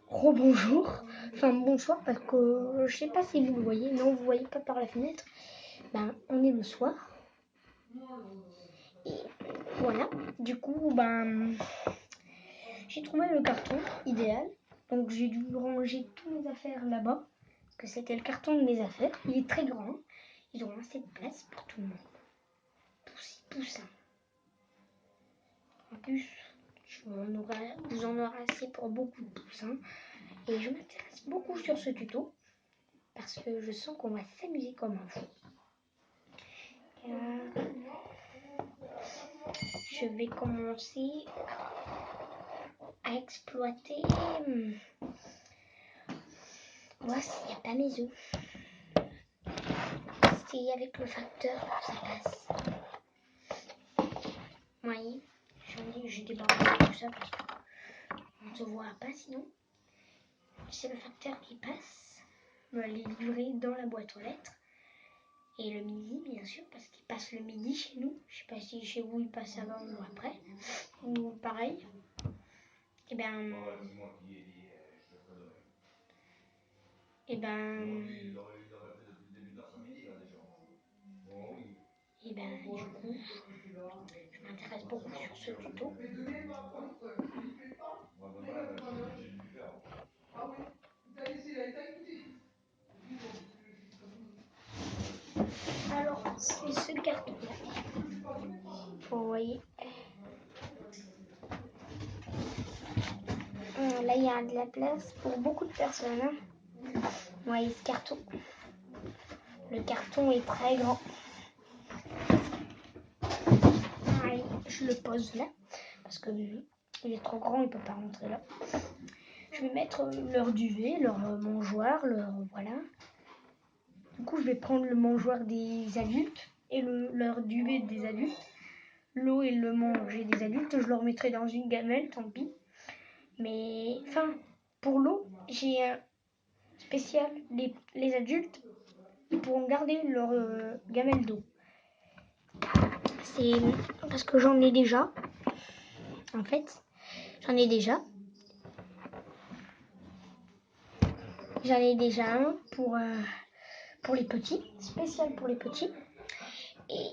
Rebonjour, enfin bonsoir parce que je sais pas si vous le voyez, non vous voyez pas par la fenêtre, on est le soir et voilà, du coup j'ai trouvé le carton idéal, donc j'ai dû ranger toutes mes affaires là-bas, parce que c'était le carton de mes affaires, il est très grand, ils ont assez de place pour tout le monde, pour 6 poussins, en plus vous en aurez assez pour beaucoup de poussins, et je m'intéresse beaucoup sur ce tuto, parce que je sens qu'on va s'amuser comme un fou. Je vais commencer à exploiter. Voir s'il n'y a pas mes œufs. Si avec le facteur ça passe. Vous voyez, j'ai débordé tout ça parce qu'on ne se voit pas sinon. C'est le facteur qui passe. On va les livrer dans la boîte aux lettres. Et le midi, bien sûr, parce qu'il passe le midi chez nous. Je sais pas si chez vous il passe avant ou après. Ou pareil. Et du coup, je m'intéresse beaucoup sur ce tuto. Alors, c'est ce carton-là. Vous voyez. Là, il y a de la place pour beaucoup de personnes. Vous voyez ce carton. Le carton est très grand. Allez, je le pose là, parce que il est trop grand, il ne peut pas rentrer là. Je vais mettre leur duvet, leur mangeoire, voilà. Du coup, je vais prendre le mangeoire des adultes et leur duvet des adultes. L'eau et le manger des adultes, je leur mettrai dans une gamelle, tant pis. Mais, pour l'eau, j'ai un spécial. Les adultes, ils pourront garder leur gamelle d'eau. C'est parce que j'en ai déjà. En fait, j'en ai déjà. J'en ai déjà un pour les petits, spécial pour les petits. Et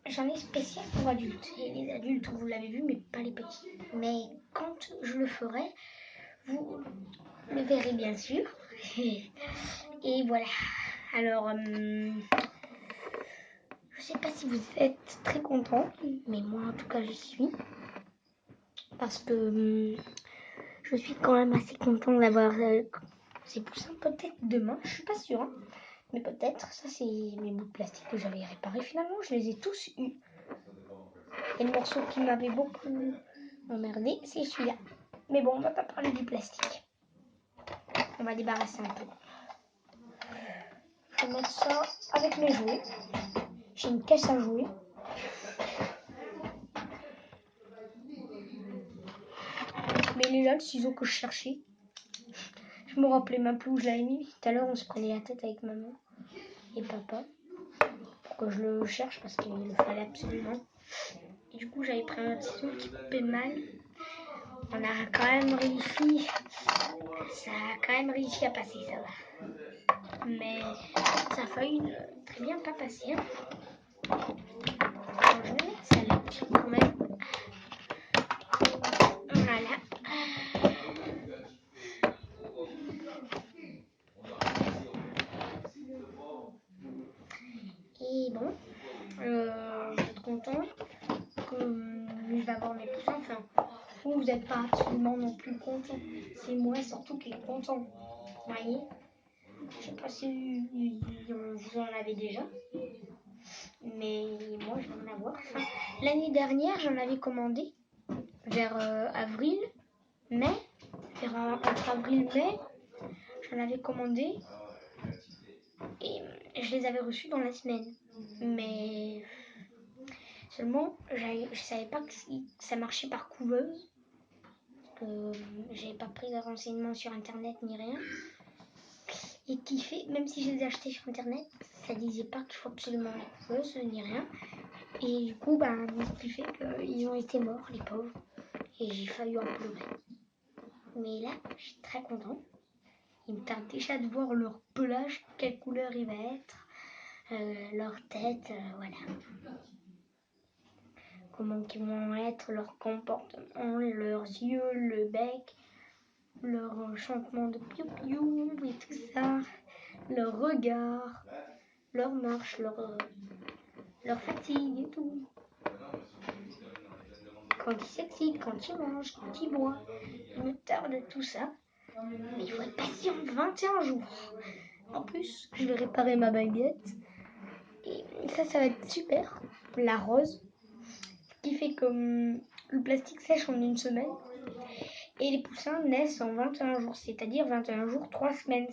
j'en ai spécial pour adultes. Et les adultes, vous l'avez vu, mais pas les petits. Mais quand je le ferai, vous le verrez bien sûr. Et voilà. Alors, je sais pas si vous êtes très contents, mais moi en tout cas je suis. Parce que je suis quand même assez contente d'avoir ces poussins. Peut-être demain, je suis pas sûre. Hein. Mais peut-être, ça c'est mes bouts de plastique que j'avais réparés. Finalement, je les ai tous eus. Et le morceau qui m'avait beaucoup emmerdé, c'est celui-là. Mais bon, on va pas parler du plastique. On va débarrasser un peu. Je vais mettre ça avec mes jouets. J'ai une caisse à jouets. Mais il est là, le ciseau que je cherchais. Je me rappelais même plus où je l'avais mis. Tout à l'heure, on se prenait la tête avec maman et papa pour que je le cherche parce qu'il le fallait absolument. Et du coup, j'avais pris un ciseau qui coupait mal. On a quand même réussi. Ça a quand même réussi à passer, ça va. Mais ça a failli très bien pas passer. Hein. Alors, je vais mettre ça là quand même. Voilà. Et bon, je vais être content que je vais avoir mes poussins. Enfin, vous n'êtes pas absolument non plus content. C'est moi surtout qui est content. Vous voyez? Je sais pas si vous en avez déjà. Mais moi, je vais en avoir. Enfin, l'année dernière, j'en avais commandé vers avril, mai. Entre avril et mai, j'en avais commandé. Et je les avais reçus dans la semaine. Mais seulement, je savais pas que ça marchait par couveuse. Parce que j'avais pas pris de renseignements sur internet ni rien. Et qui fait, même si je les ai achetés sur internet, ça disait pas qu'il faut absolument la couveuse ni rien. Et du coup, ce qui fait qu'ils ont été morts, les pauvres. Et j'ai failli en pleurer. Mais là, je suis très content. Il me tarde déjà de voir leur pelage, quelle couleur il va être, leur tête, voilà. Comment ils vont être, leur comportement, leurs yeux, le bec, leur chantement de piou-piou et tout ça, leur regard, leur marche, leur fatigue et tout. Quand ils s'excitent, quand ils mangent, quand ils boivent, il me tarde de tout ça. Mais il faut être patient 21 jours. En plus, je vais réparer ma baguette. Et ça va être super. La rose. Ce qui fait que le plastique sèche en une semaine. Et les poussins naissent en 21 jours. C'est-à-dire 21 jours, 3 semaines.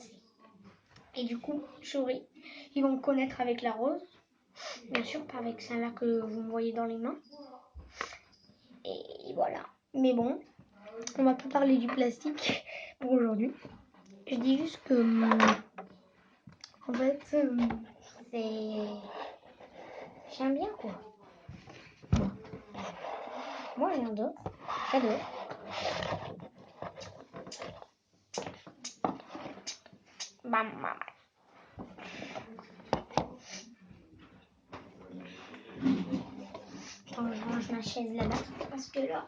Et du coup, ils vont me connaître avec la rose. Bien sûr, pas avec celle-là que vous me voyez dans les mains. Et voilà. Mais bon, on va pas parler du plastique pour aujourd'hui. Je dis juste que, en fait, j'aime bien quoi. Moi j'adore. Bam, bam. Attends, je range ma chaise là-bas parce que là,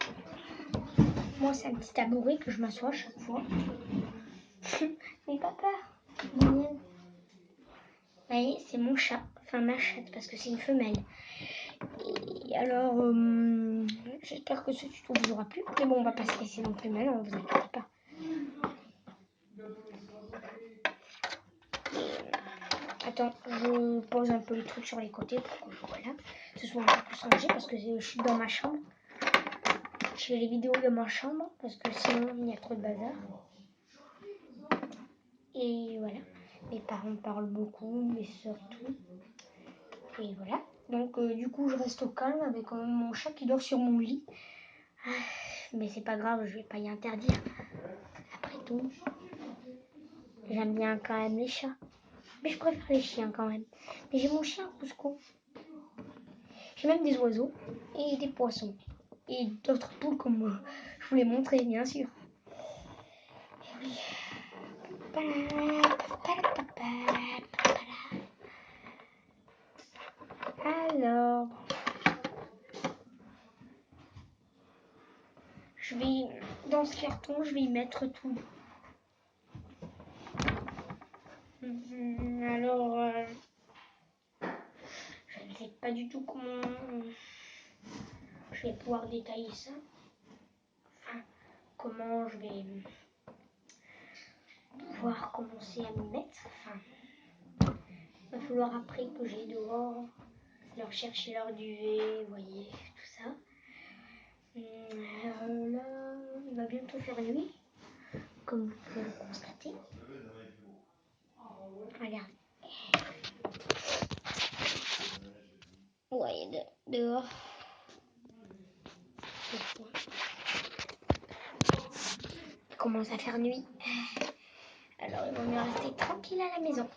moi c'est un petit tabouret que je m'assois à chaque fois. Mais pas peur. Vous voyez, c'est mon chat, enfin ma chatte parce que c'est une femelle. Et alors, j'espère que ce tuto vous aura plu. Mais bon, on va pas se laisser non plus maintenant, vous inquiétez pas. Attends, je pose un peu le truc sur les côtés pour que voilà, ce soit un peu plus rangé parce que je suis dans ma chambre. Je fais les vidéos de ma chambre parce que sinon il y a trop de bazar. Et voilà, mes parents parlent beaucoup, mes soeurs tout. Et voilà, donc du coup je reste au calme avec mon chat qui dort sur mon lit. Mais c'est pas grave, je vais pas y interdire. Après tout, j'aime bien quand même les chats. Mais je préfère les chiens quand même. Mais j'ai mon chien Cusco. J'ai même des oiseaux et des poissons. Et d'autres poules comme je vous les montrer bien sûr. Et oui. Alors, je vais dans ce carton, je vais y mettre tout. Alors, je ne sais pas du tout comment je vais pouvoir détailler ça. Enfin, comment je vais pouvoir commencer à m'y mettre. Enfin, il va falloir après que j'aille dehors, leur chercher leur duvet, vous voyez, tout ça. Là, il va bientôt faire nuit, comme vous pouvez le constater. Regarde. Ouais, dehors. Il commence à faire nuit. Alors, il vaut mieux rester tranquille à la maison.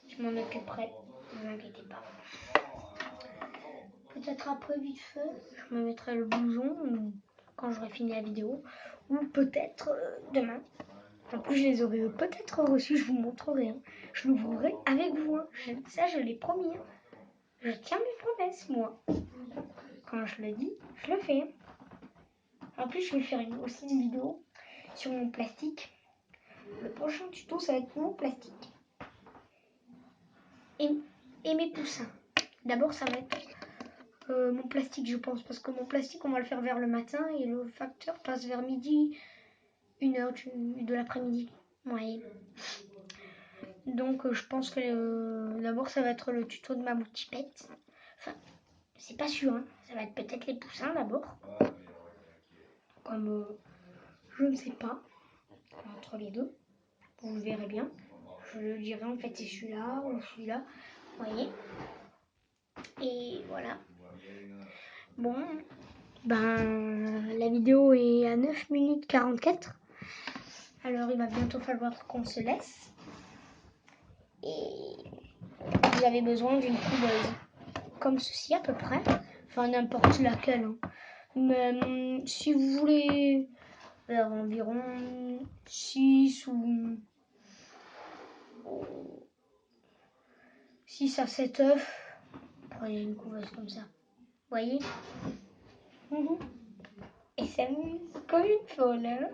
Je m'en occuperai, ne vous inquiétez pas. Peut-être après vite fait, je me mettrai le blouson quand j'aurai fini la vidéo. Ou peut-être demain. En plus, je les aurai peut-être reçus, je vous montrerai. Hein. Je l'ouvrirai avec vous. Hein. Ça, je l'ai promis. Hein. Je tiens mes promesses, moi. Quand je le dis, je le fais. Hein. En plus, je vais faire aussi une vidéo sur mon plastique. Le prochain tuto, ça va être mon plastique. Et mes poussins. D'abord, ça va être mon plastique, je pense. Parce que mon plastique, on va le faire vers le matin. Et le facteur passe vers midi, 1h de l'après-midi. Ouais. Donc, je pense que d'abord, ça va être le tuto de ma moutipette. Enfin, c'est pas sûr. Hein. Ça va être peut-être les poussins d'abord. Comme, je ne sais pas. Entre les deux. Vous verrez bien. Je le dirai en fait c'est celui-là ou celui-là. Vous voyez. Et voilà. Bon. Ben la vidéo est à 9 minutes 44. Alors il va bientôt falloir qu'on se laisse. Et vous avez besoin d'une couveuse. Comme ceci à peu près. Enfin n'importe laquelle. Hein. Mais si vous voulez vers environ 6 ou 6 à 7 œufs. Prenez une couveuse comme ça. Vous voyez? Et s'amuse comme une folle. Hein?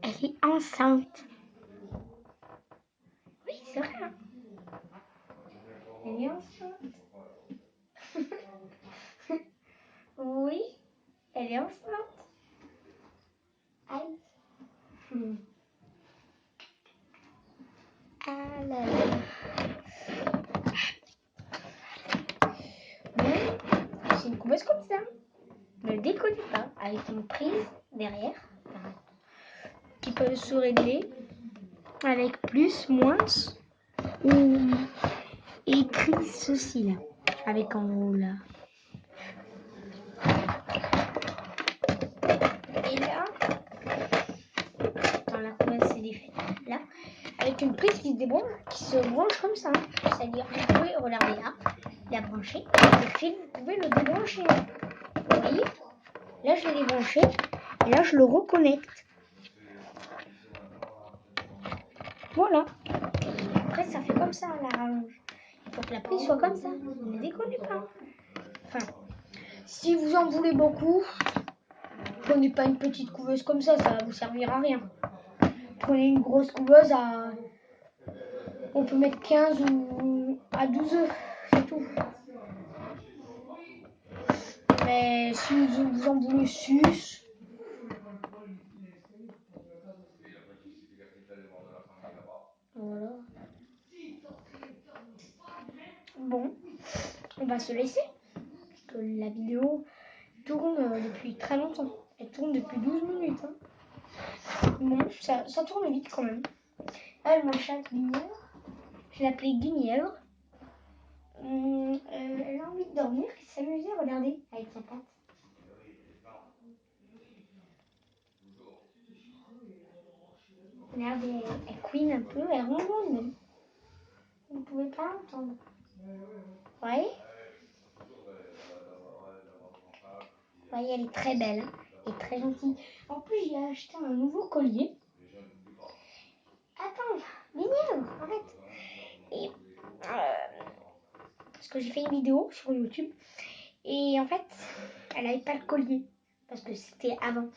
Elle est enceinte. Oui, c'est vrai. Hein? Elle est enceinte. Oui, elle est enceinte. Aïe. Ah là là. C'est une couveuse comme ça. Ne décollez pas, avec une prise derrière qui peut se régler avec plus, moins ou écrit ceci là, avec en haut là. Et là, dans la couveuse c'est défait. Là, avec une prise qui se débranche, qui se branche comme ça. C'est-à-dire, vous pouvez regarder là, la brancher, le fil, vous pouvez le débrancher. Vous voyez? Là, je l'ai débranché et là, je le reconnecte. Voilà. Après, ça fait comme ça la rallonge. Il faut que la prise soit comme ça. Ne déconnez pas. Enfin, si vous en voulez beaucoup, prenez pas une petite couveuse comme ça va vous servir à rien. Prenez une grosse couveuse à... On peut mettre 15 ou à 12 œufs, c'est tout. Mais si vous en voulez 6... Voilà. Bon, on va se laisser. Parce que la vidéo tourne depuis très longtemps. Elle tourne depuis 12 minutes. Hein. Bon, ça tourne vite quand même. Ah, ma chatte Guinièvre. Je l'appelais Guinièvre. Elle a envie de dormir et s'amuser à regarder avec sa patte. Regardez, elle couine un peu, elle ronronne même. Vous ne pouvez pas l'entendre. Vous voyez? Vous voyez, elle est très belle hein, et très gentille. En plus, j'ai acheté un nouveau collier. Attends, Guinièvre, arrête. Et, parce que j'ai fait une vidéo sur YouTube et en fait, elle n'avait pas le collier parce que c'était avant.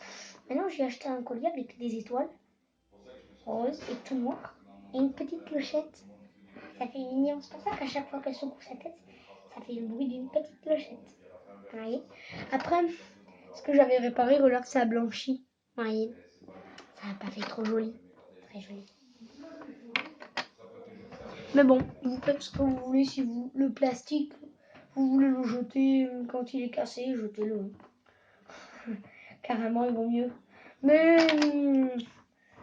Maintenant, j'ai acheté un collier avec des étoiles roses et tout noir et une petite clochette. Ça fait mignon. C'est pour ça qu'à chaque fois qu'elle secoue sa tête, ça fait le bruit d'une petite clochette. Vous voyez? Après, ce que j'avais réparé, regarde, ça a blanchi. Vous voyez? Ça n'a pas fait trop joli. Très joli. Mais bon, vous faites ce que vous voulez. Si vous le plastique, vous voulez le jeter quand il est cassé, jetez-le. Carrément, il vaut mieux. Mais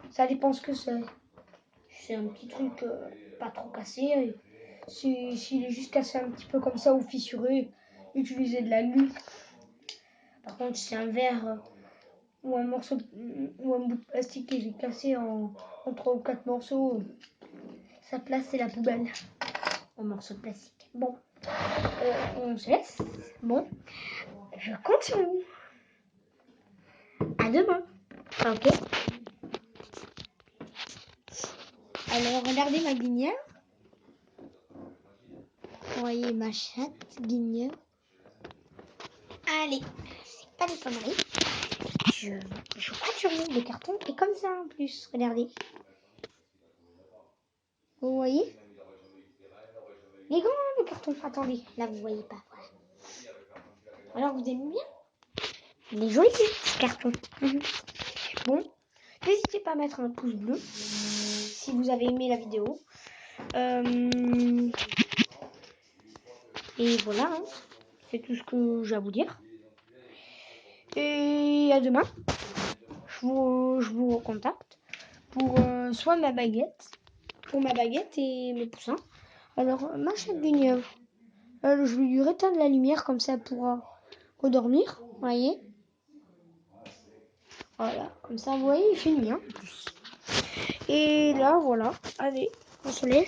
ça dépend ce que c'est. C'est un petit truc pas trop cassé. S'il est juste cassé un petit peu comme ça ou fissuré, utilisez de la glu. Par contre, si c'est un verre ou un morceau ou un bout de plastique qui est cassé en 3 ou 4 morceaux, sa place c'est la poubelle en morceaux de plastique. Bon, on se laisse. Bon, je compte sur vous. À demain. Ok. Alors, regardez ma guinière. Vous voyez ma chatte guinière. Allez, c'est pas des conneries. Je compte sur vous. Le carton est comme ça en plus. Regardez. Vous voyez? Il est grand le carton. Attendez, là vous voyez pas. Voilà. Alors vous aimez bien? Il est joli ce carton. Bon, n'hésitez pas à mettre un pouce bleu si vous avez aimé la vidéo. Et voilà, hein. C'est tout ce que j'ai à vous dire. Et à demain. Je vous recontacte pour soit ma baguette, pour ma baguette et mes poussins. Alors, ma chatte Guenièvre, je vais lui éteindre la lumière comme ça elle pourra redormir. Vous voyez? Voilà, comme ça, vous voyez, il fait nuit. Hein. Et là, voilà. Allez, on se lève.